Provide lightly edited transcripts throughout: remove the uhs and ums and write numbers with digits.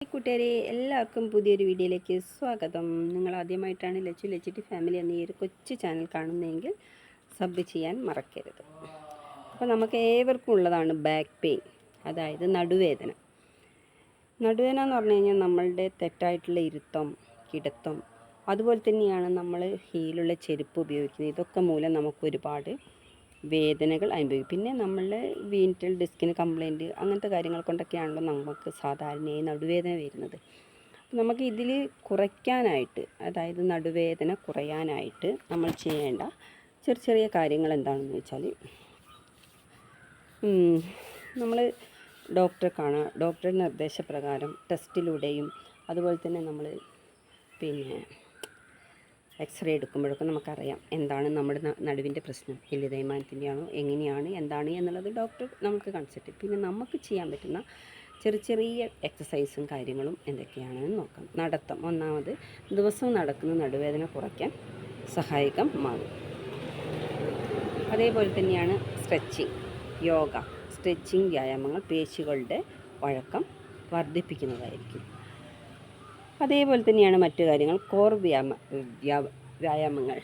കൂട്ടുകാരെ എല്ലാവർക്കും പുതിയൊരു വീഡിയോയിലേക്ക് സ്വാഗതം. നിങ്ങൾ ആദ്യമായിട്ടാണ് ലച്ചു ഫാമിലി എന്ന ഈ ഒരു കൊച്ചു ചാനൽ കാണുന്നതെങ്കിൽ സബ് ചെയ്യാൻ മറക്കരുത്. അപ്പോൾ നമുക്ക് ഏവർക്കും ഉള്ളതാണ് ബാക്ക് പെയിൻ, അതായത് നടുവേദന. നടുവേദന എന്ന് പറഞ്ഞു കഴിഞ്ഞാൽ നമ്മളുടെ തെറ്റായിട്ടുള്ള ഇരുത്തം, കിടത്തം, അതുപോലെ തന്നെയാണ് നമ്മൾ ഹീലുള്ള ചെരുപ്പ് ഉപയോഗിക്കുന്നത്. ഇതൊക്കെ മൂലം നമുക്ക് ഒരുപാട് വേദനകൾ അനുഭവിക്കും. പിന്നെ നമ്മളുടെ വീനിറ്റൽ ഡിസ്കിന് കംപ്ലയിൻറ്റ് അങ്ങനത്തെ കാര്യങ്ങൾ കൊണ്ടൊക്കെയാണല്ലോ നമുക്ക് സാധാരണയായി നടുവേദന വരുന്നത്. അപ്പോൾ നമുക്ക് ഇതിൽ കുറയ്ക്കാനായിട്ട്, അതായത് നടുവേദന കുറയാനായിട്ട് നമ്മൾ ചെയ്യേണ്ട ചെറിയ കാര്യങ്ങൾ എന്താണെന്ന് വെച്ചാൽ, നമ്മൾ ഡോക്ടറെ കാണുക. ഡോക്ടറുടെ നിർദ്ദേശപ്രകാരം ടെസ്റ്റിലൂടെയും അതുപോലെ തന്നെ നമ്മൾ എക്സ്റേ എടുക്കുമ്പോഴൊക്കെ നമുക്കറിയാം എന്താണ് നമ്മുടെ നടുവിൻ്റെ പ്രശ്നം, എല്ല് തേയ്മാനത്തിൻ്റെയാണോ, എങ്ങനെയാണ്, എന്താണ് എന്നുള്ളത് ഡോക്ടർ നമുക്ക് കൺസൾട്ട്. പിന്നെ നമുക്ക് ചെയ്യാൻ പറ്റുന്ന ചെറിയ എക്സസൈസും കാര്യങ്ങളും എന്തൊക്കെയാണെന്ന് നോക്കാം. നടത്തം ഒന്നാമത് ദിവസവും നടക്കുന്ന നടുവേദന കുറയ്ക്കാൻ സഹായകമാകും. അതേപോലെ തന്നെയാണ് സ്ട്രെച്ചിങ്, യോഗ, സ്ട്രെച്ചിങ് വ്യായാമങ്ങൾ പേശികളുടെ വഴക്കം വർദ്ധിപ്പിക്കുന്നതായിരിക്കും. അതേപോലെ തന്നെയാണ് മറ്റു കാര്യങ്ങൾ. കോർ വ്യായാമങ്ങൾ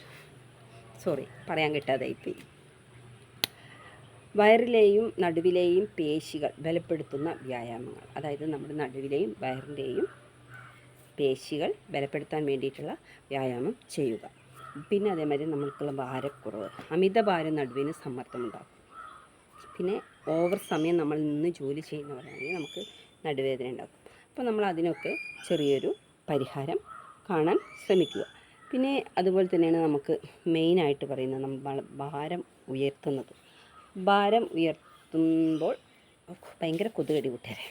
പറയാൻ കിട്ടാതായിപ്പോയി. വയറിലെയും നടുവിലെയും പേശികൾ ബലപ്പെടുത്തുന്ന വ്യായാമങ്ങൾ, അതായത് നമ്മുടെ നടുവിലെയും വയറിൻ്റെയും പേശികൾ ബലപ്പെടുത്താൻ വേണ്ടിയിട്ടുള്ള വ്യായാമം ചെയ്യുക. പിന്നെ അതേമാതിരി നമുക്കുള്ള ഭാരക്കുറവ്, അമിതഭാരം നടുവിന് സമ്മർദ്ദമുണ്ടാകും. പിന്നെ ഓവർ സമയം നമ്മൾ നിന്ന് ജോലി ചെയ്യുന്നവരാണെങ്കിൽ നമുക്ക് നടുവേദന ഉണ്ടാകും. അപ്പോൾ നമ്മൾ അതിനൊക്കെ ചെറിയൊരു പരിഹാരം കാണാൻ ശ്രമിക്കുക. പിന്നെ അതുപോലെ തന്നെയാണ് നമുക്ക് മെയിനായിട്ട് പറയുന്നത്, നമ്മൾ ഭാരം ഉയർത്തുമ്പോൾ ഭയങ്കര കൊതുകടി കൂട്ടുകാരെ,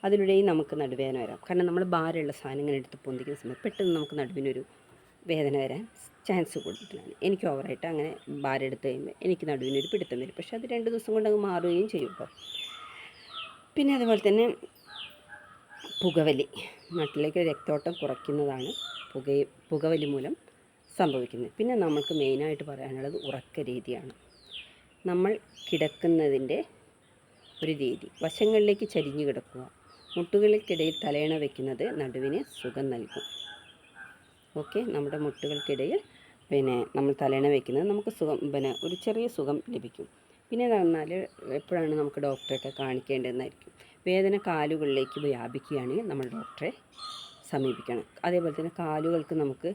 അതിലൂടെയും നമുക്ക് നടുവേദന വരാം. കാരണം നമ്മൾ ഭാരമുള്ള സാധനങ്ങൾ എടുത്ത് പൊന്തിക്കുന്ന സമയത്ത് പെട്ടെന്ന് നമുക്ക് നടുവിനൊരു വേദന വരാൻ ചാൻസ് കൂടുതലാണ്. എനിക്ക് ഓവറായിട്ട് അങ്ങനെ ഭാരം എടുത്ത് കഴിയുമ്പോൾ എനിക്ക് നടുവിനൊരു പിടുത്തം വരും. പക്ഷേ അത് 2 ദിവസം കൊണ്ട് അങ്ങ് മാറുകയും ചെയ്യും കേട്ടോ. പിന്നെ അതുപോലെ തന്നെ പുകവലി, നാട്ടിലേക്ക് രക്തോട്ടം കുറയ്ക്കുന്നതാണ് പുകവലി മൂലം സംഭവിക്കുന്നത്. പിന്നെ നമുക്ക് മെയിനായിട്ട് പറയാനുള്ളത് ഉറക്ക രീതിയാണ്. നമ്മൾ കിടക്കുന്നതിൻ്റെ ഒരു രീതി, വശങ്ങളിലേക്ക് ചരിഞ്ഞു കിടക്കുക, മുട്ടുകൾക്കിടയിൽ തലയണ വയ്ക്കുന്നത് നടുവിന് സുഖം നൽകും. ഓക്കെ, നമ്മുടെ മുട്ടുകൾക്കിടയിൽ നമ്മൾ തലയണ വയ്ക്കുന്നത് നമുക്ക് ഒരു ചെറിയ സുഖം ലഭിക്കും. പിന്നെ പറഞ്ഞാൽ എപ്പോഴാണ് നമുക്ക് ഡോക്ടറെയൊക്കെ കാണിക്കേണ്ടതെന്നായിരിക്കും. വേദന കാലുകളിലേക്ക് വ്യാപിക്കുകയാണെങ്കിൽ നമ്മൾ ഡോക്ടറെ സമീപിക്കണം. അതേപോലെ തന്നെ കാലുകൾക്ക് നമുക്ക്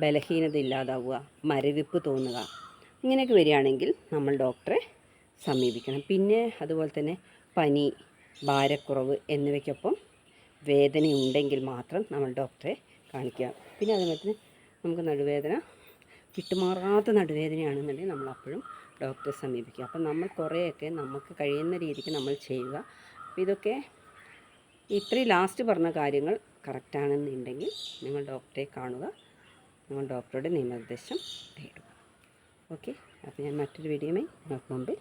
ബലഹീനത ഇല്ലാതാവുക, മരവിപ്പ് തോന്നുക, ഇങ്ങനെയൊക്കെ വരികയാണെങ്കിൽ നമ്മൾ ഡോക്ടറെ സമീപിക്കണം. പിന്നെ അതുപോലെ തന്നെ പനി, ഭാരക്കുറവ് എന്നിവയ്ക്കൊപ്പം വേദനയുണ്ടെങ്കിൽ മാത്രം നമ്മൾ ഡോക്ടറെ കാണിക്കുക. പിന്നെ അതുപോലെ തന്നെ നമുക്ക് നടുവേദന വിട്ടുമാറാത്ത നടുവേദനയാണെന്നുണ്ടെങ്കിൽ നമ്മളപ്പോഴും ഡോക്ടറെ സമീപിക്കുക. അപ്പം നമ്മൾ കുറേയൊക്കെ നമുക്ക് കഴിയുന്ന രീതിക്ക് നമ്മൾ ചെയ്യുക. അപ്പോൾ ഇതൊക്കെ ഇത്രയും ലാസ്റ്റ് പറഞ്ഞ കാര്യങ്ങൾ കറക്റ്റാണെന്നുണ്ടെങ്കിൽ നിങ്ങൾ ഡോക്ടറെ കാണുക, നിങ്ങൾ ഡോക്ടറുടെ നിർദ്ദേശം തേടുക. ഓക്കെ, അപ്പോൾ ഞാൻ മറ്റൊരു വീഡിയോയുമായി നിങ്ങൾക്ക് മുമ്പിൽ